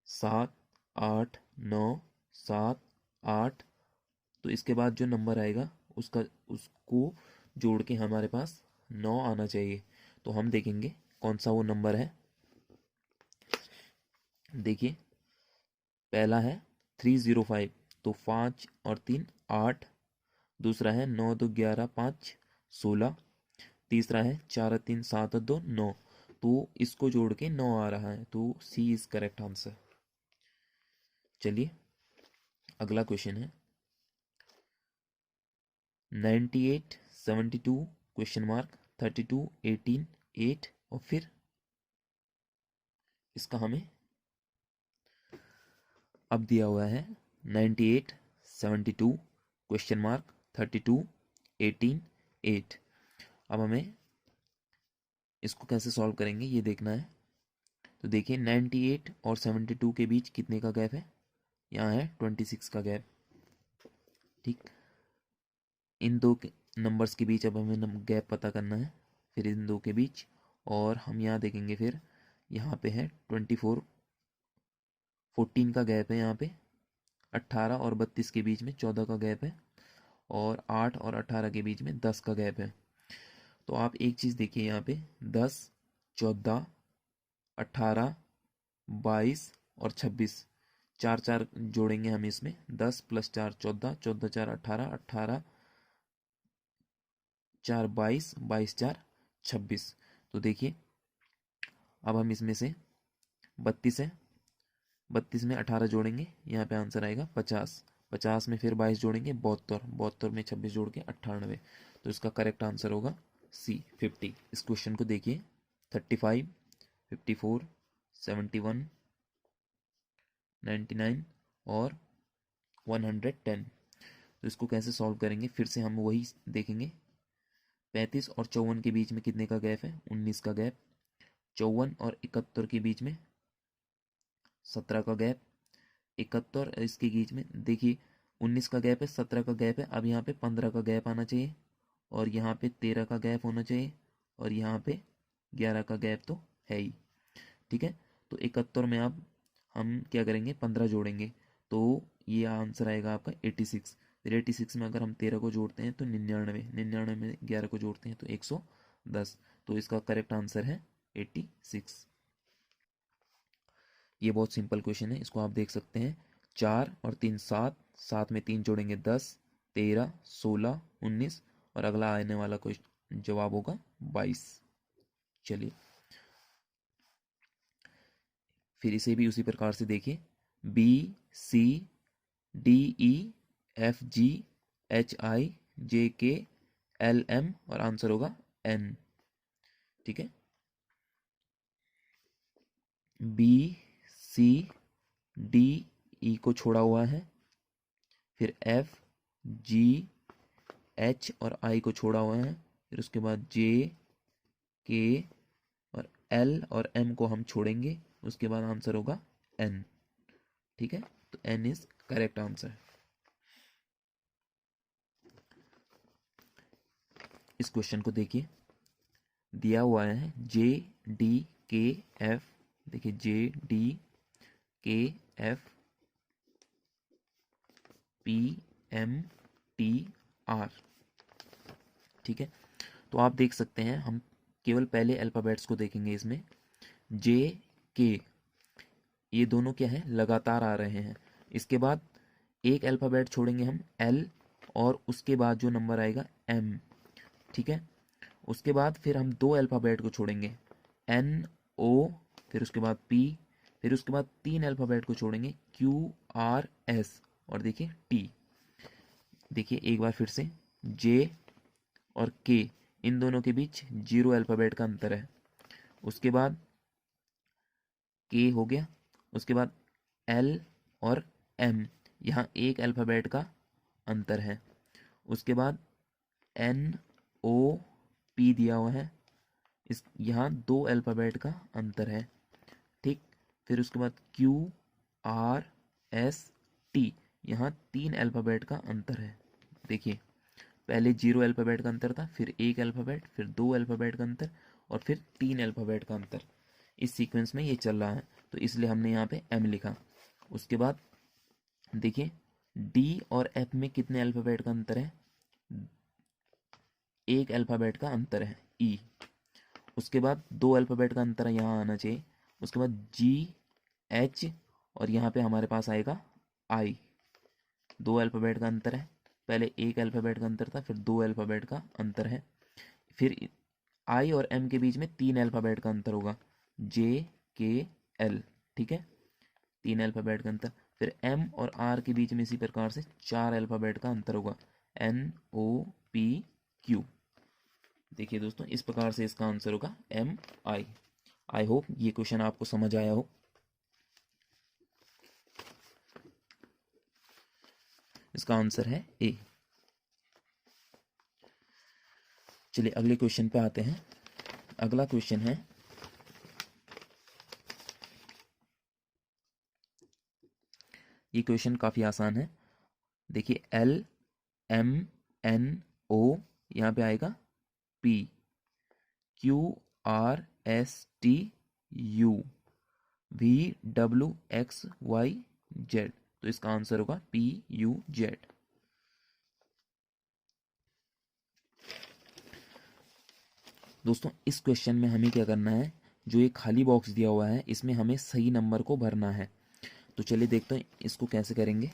7 8 9 7 8। तो इसके बाद जो नंबर आएगा उसको जोड़ के हमारे पास 9 आना चाहिए। तो हम देखेंगे कौन सा वो नंबर है। देखिए पहला है 305 तो 5 और 3 8। दूसरा है 9 2 11 5 16। तीसरा है 4 और 3 7 और 2 9। तो इसको जोड़ के 9 आ रहा है तो सी इज करेक्ट आंसर। चलिए अगला क्वेश्चन है 98 72 क्वेश्चन मार्क 32 18 8 और फिर इसका हमें अब दिया हुआ है 98 72 क्वेश्चन मार्क 32 18 8। अब हमें इसको कैसे सॉल्व करेंगे ये देखना है। तो देखिए 98 और 72 के बीच कितने का गैप है, यहाँ है 26 का गैप। ठीक, इन दो नंबर्स के बीच अब हमें गैप पता करना है, फिर इन दो के बीच। और हम यहाँ देखेंगे फिर यहाँ पे है 24 14 का गैप है, यहाँ पे 18 और 32 के बीच में 14 का गैप है और 8 और 18 के बीच में 10 का गैप है। तो आप एक चीज़ देखिए यहाँ पे 10 14 18 22 और 26 चार चार जोड़ेंगे हम इसमें 10 + 4 14 14 4 18 18 4 22 22 4 26। तो देखिए अब हम इसमें से 32 है, 32 में 18 जोड़ेंगे यहाँ पे आंसर आएगा 50। 50 में फिर 22 जोड़ेंगे 72, 72 में 26 जोड़ के 98। तो इसका करेक्ट आंसर होगा सी 50। इस क्वेश्चन को देखिए 35 54 71 99 और 110। तो इसको कैसे सॉल्व करेंगे फिर से हम वही देखेंगे। 35 और 54 के बीच में कितने का गैप है, 19 का गैप। 54 और 71 के बीच में 17 का गैप। 71 इसके बीच में देखिए 19 का गैप है, 17 का गैप है। अब यहाँ पे 15 का गैप आना चाहिए और यहाँ पे 13 का गैप होना चाहिए और यहाँ पे 11 का गैप तो है ही। ठीक है, तो 71 में अब हम क्या करेंगे 15 जोड़ेंगे तो ये आंसर आएगा आपका 86। फिर 86 में अगर हम 13 को जोड़ते हैं तो 99, 99 में 11 को जोड़ते हैं तो 110। तो इसका करेक्ट आंसर है 86। ये बहुत सिंपल क्वेश्चन है, इसको आप देख सकते हैं। 4 और 3 7, 7 में 3 जोड़ेंगे 10, 13 16 19 और अगला आने वाला क्वेश्चन जवाब होगा 22। चलिए फिर इसे भी उसी प्रकार से देखिए B C D E F G H I J K L M और आंसर होगा एन। ठीक है, बी सी डी ई को छोड़ा हुआ है, फिर एफ जी एच और आई को छोड़ा हुआ है, फिर उसके बाद जे के और एल और एम को हम छोड़ेंगे, उसके बाद आंसर होगा एन। ठीक है, तो एन इज करेक्ट आंसर। इस क्वेश्चन को देखिए, दिया हुआ है JDKF, देखिए JDKF PMTR, ठीक है। तो आप देख सकते हैं, हम केवल पहले अल्फ़ाबेट्स को देखेंगे इसमें। JK, ये दोनों क्या है, लगातार आ रहे हैं। इसके बाद एक अल्फ़ाबेट छोड़ेंगे हम L, और उसके बाद जो नंबर आएगा M, ठीक है। उसके बाद फिर हम दो अल्फ़ाबेट को छोड़ेंगे NO, फिर उसके बाद P, फिर उसके बाद तीन अल्फ़ाबेट को छोड़ेंगे QRS, और देखिए T। देखिए एक बार फिर से, J और K, इन दोनों के बीच 0 अल्फ़ाबेट का अंतर है। उसके बाद K हो गया, उसके बाद L और M, यहाँ एक अल्फ़ाबेट का अंतर है। उसके बाद NOP दिया हुआ है, इस यहाँ दो अल्फ़ाबेट का अंतर है, ठीक। फिर उसके बाद QRST, यहाँ तीन अल्फ़ाबेट का अंतर है। देखिए पहले 0 अल्फ़ाबेट का अंतर था, फिर एक अल्फ़ाबेट, फिर दो अल्फ़ाबेट का अंतर, और फिर तीन अल्फ़ाबेट का अंतर। इस सीक्वेंस में ये चल रहा है, तो इसलिए हमने यहाँ पे M लिखा। उसके बाद देखिए D और F में कितने अल्फ़ाबेट का अंतर है, एक अल्फ़ाबेट का अंतर है E। उसके बाद दो अल्फ़ाबेट का अंतर यहाँ आना चाहिए। उसके बाद GH, और यहाँ पे हमारे पास आएगा I, दो अल्फ़ाबेट का अंतर है। पहले एक अल्फ़ाबेट का अंतर था, फिर दो अल्फ़ाबेट का अंतर है। फिर I और M के बीच में तीन अल्फ़ाबेट का अंतर होगा, JKL, ठीक है, तीन अल्फ़ाबेट का अंतर। फिर M और R के बीच में इसी प्रकार से चार अल्फ़ाबेट का अंतर होगा, NOPQ। देखिए दोस्तों, इस प्रकार से इसका आंसर होगा MI। आई होप ये क्वेश्चन आपको समझ आया हो। इसका आंसर है A। चलिए अगले क्वेश्चन पे आते हैं। अगला क्वेश्चन है, ये क्वेश्चन काफ़ी आसान है। देखिए LMNO, यहाँ पे आएगा P, QRSTU, VWXYZ, तो इसका आंसर होगा PUZ। दोस्तों इस क्वेश्चन में हमें क्या करना है, जो ये खाली बॉक्स दिया हुआ है इसमें हमें सही नंबर को भरना है। तो चलिए देखते हैं इसको कैसे करेंगे।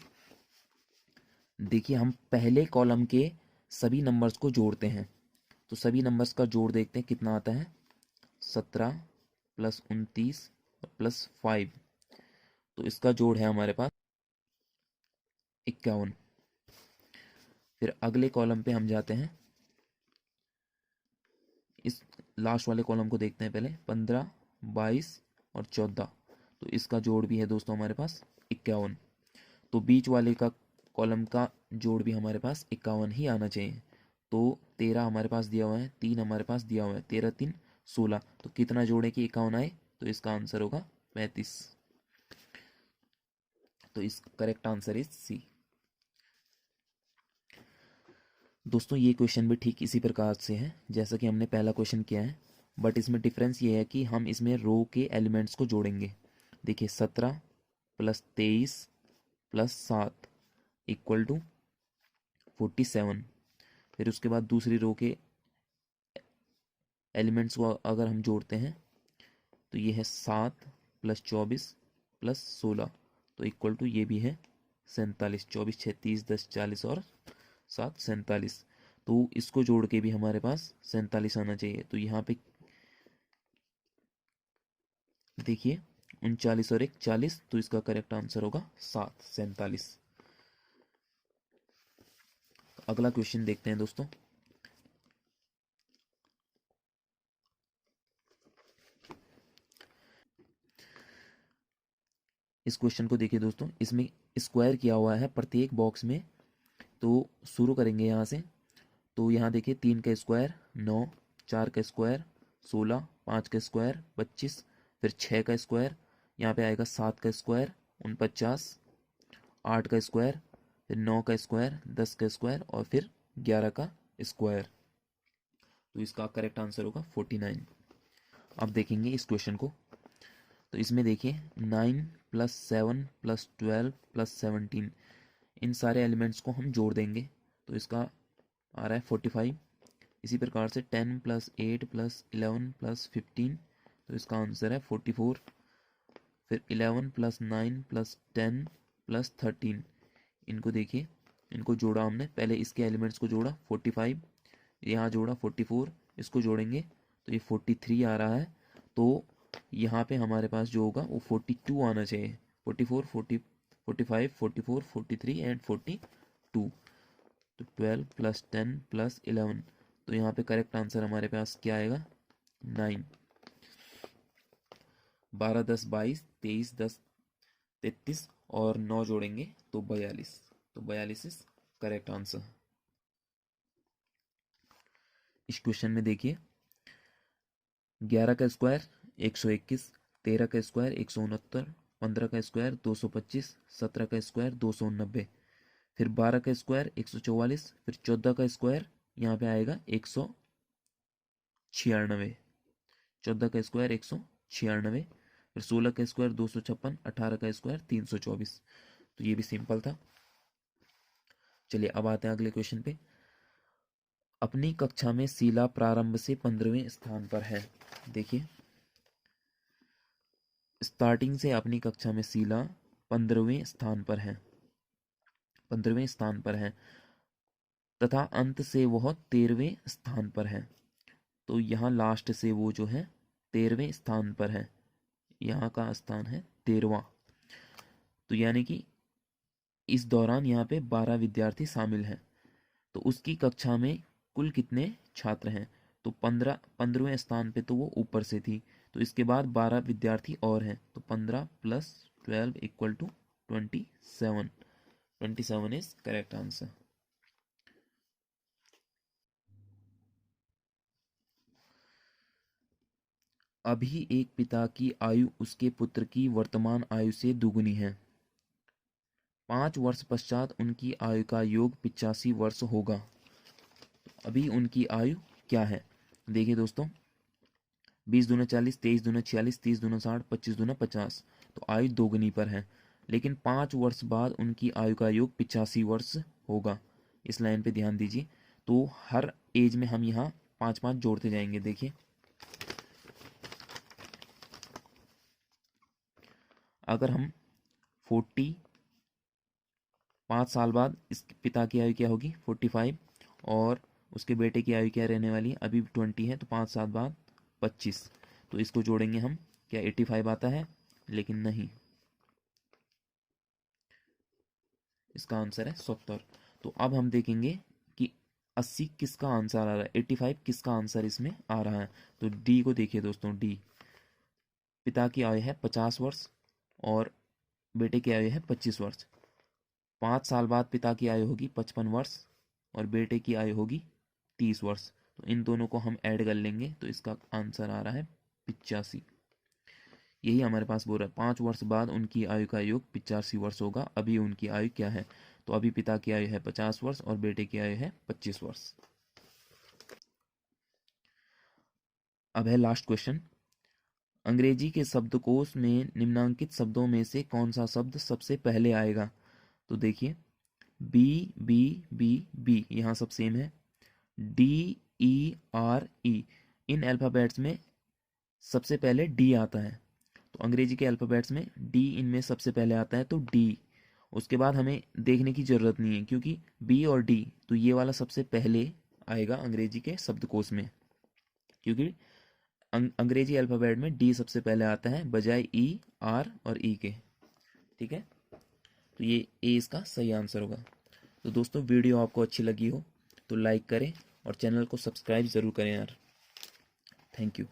देखिए हम पहले कॉलम के सभी नंबर्स को जोड़ते हैं। तो सभी नंबर्स का जोड़ देखते हैं कितना आता है, 17 + 29 + 5, तो इसका जोड़ है हमारे पास 51। फिर अगले कॉलम पे हम जाते हैं, इस लास्ट वाले कॉलम को देखते हैं पहले, 15, 22 और 14, तो इसका जोड़ भी है दोस्तों हमारे पास 51। तो बीच वाले का कॉलम का जोड़ भी हमारे पास 51 ही आना चाहिए। तो 13 हमारे पास दिया हुआ है, 3 हमारे पास दिया हुआ है, 13 3 16, तो कितना जोड़े कि 51 आए, तो इसका आंसर होगा 35। तो इस करेक्ट आंसर इज सी। दोस्तों ये क्वेश्चन भी ठीक इसी प्रकार से है जैसा कि हमने पहला क्वेश्चन किया है, बट इसमें डिफरेंस ये है कि हम इसमें रो के एलिमेंट्स को जोड़ेंगे। देखिए 17 + 23 + 7 = 47। फिर उसके बाद दूसरी रो के एलिमेंट्स को अगर हम जोड़ते हैं तो ये है 7 + 24 + 16, तो = ये भी है 47। 24 6 30 10 40 और 7 47, तो इसको जोड़ के भी हमारे पास 47 आना चाहिए। तो यहाँ पे देखिए 39 और 1 40, तो इसका करेक्ट आंसर होगा 7 47। अगला क्वेश्चन देखते हैं दोस्तों। इस क्वेश्चन को देखिए दोस्तों, इसमें स्क्वायर किया हुआ है प्रत्येक बॉक्स में। तो शुरू करेंगे यहाँ से। तो यहाँ देखिए 3 का स्क्वायर 9, 4 का स्क्वायर 16, 5 का स्क्वायर 25, फिर 6 का स्क्वायर, यहाँ पे आएगा 7 का स्क्वायर 49, 8 का स्क्वायर, फिर 9 का स्क्वायर, 10 का स्क्वायर और फिर 11 का स्क्वायर। तो इसका करेक्ट आंसर होगा 49। अब देखेंगे इस क्वेश्चन को। तो इसमें देखिए 9 + 7 + 12 + 17, इन सारे एलिमेंट्स को हम जोड़ देंगे तो इसका आ रहा है 45। इसी प्रकार से 10 + 8 + 11 + 15, तो इसका आंसर है 44। फिर 11 + 9 + 10 + 13, इनको देखिए, इनको जोड़ा हमने, पहले इसके एलिमेंट्स को जोड़ा 45, यहाँ जोड़ा 44, इसको जोड़ेंगे तो ये 43 आ रहा है। तो यहाँ पे हमारे पास जो होगा वो 42 आना चाहिए। 44, 40, 45, 44, 43 एंड 42। तो 12 + 10 + 11, तो यहाँ पे करेक्ट आंसर हमारे पास क्या आएगा? 9। 12 10 22, 23 10 33 और 9 जोड़ेंगे तो 42। तो 42 इज करेक्ट आंसर। इस क्वेश्चन में देखिए 11 का स्क्वायर 121, 13 का स्क्वायर 169, 15 का स्क्वायर 225, 17 का स्क्वायर 290, फिर 12 का स्क्वायर 144, फिर 14 का स्क्वायर यहाँ पे आएगा 196, 14 का स्क्वायर 196, फिर 16 का स्क्वायर 256, 18 का स्क्वायर 324। तो ये भी सिंपल था। चलिए अब आते हैं अगले क्वेश्चन पे। अपनी कक्षा में शीला प्रारंभ से 15वें स्थान पर है। देखिए स्टार्टिंग से अपनी कक्षा में शीला 15वें स्थान पर है, 15वें स्थान पर है तथा अंत से वह 13वें स्थान पर है। तो यहाँ लास्ट से वो जो है 13वें स्थान पर है, यहाँ का स्थान है 13वां। तो यानी कि इस दौरान यहाँ पे 12 विद्यार्थी शामिल हैं। तो उसकी कक्षा में कुल कितने छात्र हैं? तो 15वें स्थान पे तो वो ऊपर से थी, तो इसके बाद 12 विद्यार्थी और हैं, तो 15 + 12 = 27। 27 इज करेक्ट आंसर। अभी एक पिता की आयु उसके पुत्र की वर्तमान आयु से दुगुनी है। 5 वर्ष पश्चात उनकी आयु का योग 85 वर्ष होगा। अभी उनकी आयु क्या है? देखिए दोस्तों, 20 दूना 40, 23 दूना 46, 30 दूना 60, 25 दूना 50, तो आयु दोगुनी पर है। लेकिन 5 वर्ष बाद उनकी आयु का योग 85 वर्ष होगा। इस लाइन पे ध्यान दीजिए। तो हर एज में हम यहाँ 5 5 जोड़ते जाएंगे। देखिए अगर हम 5 साल बाद इस पिता की आयु क्या होगी? 45, और उसके बेटे की आयु क्या रहने वाली है? अभी 20 है, तो 5 साल बाद 25, तो इसको जोड़ेंगे हम, क्या 85 आता है? लेकिन नहीं, इसका आंसर है 70। तो अब हम देखेंगे कि 80 किसका आंसर आ रहा है, 85 किसका आंसर इसमें आ रहा है। तो डी को देखिए दोस्तों, डी, पिता की आयु है 50 वर्ष और बेटे की आयु है 25 वर्ष। 5 साल बाद पिता की आयु होगी 55 वर्ष और बेटे की आयु होगी 30 वर्ष। तो इन दोनों को हम ऐड कर लेंगे तो इसका आंसर आ रहा है 85। यही हमारे पास बोल रहा है 5 वर्ष बाद उनकी आयु का योग 85 वर्ष होगा। अभी उनकी आयु क्या है? तो अभी पिता की आयु है 50 वर्ष और बेटे की आयु है 25 वर्ष। अब है लास्ट क्वेश्चन। अंग्रेजी के शब्दकोश में निम्नांकित शब्दों में से कौन सा शब्द सबसे पहले आएगा? तो देखिए बी बी बी बी, यहाँ सब सेम है। डी ई आर ई, इन अल्फ़ाबेट्स में सबसे पहले डी आता है। तो अंग्रेजी के अल्फ़ाबेट्स में डी इनमें सबसे पहले आता है, तो डी। उसके बाद हमें देखने की ज़रूरत नहीं है क्योंकि बी और डी, तो ये वाला सबसे पहले आएगा अंग्रेजी के शब्दकोश में, क्योंकि अंग्रेजी अल्फ़ाबेट में डी सबसे पहले आता है बजाय ई, आर और ई के। ठीक है, तो ये ए इसका सही आंसर होगा। तो दोस्तों वीडियो आपको अच्छी लगी हो तो लाइक करें और चैनल को सब्सक्राइब ज़रूर करें यार। Thank you.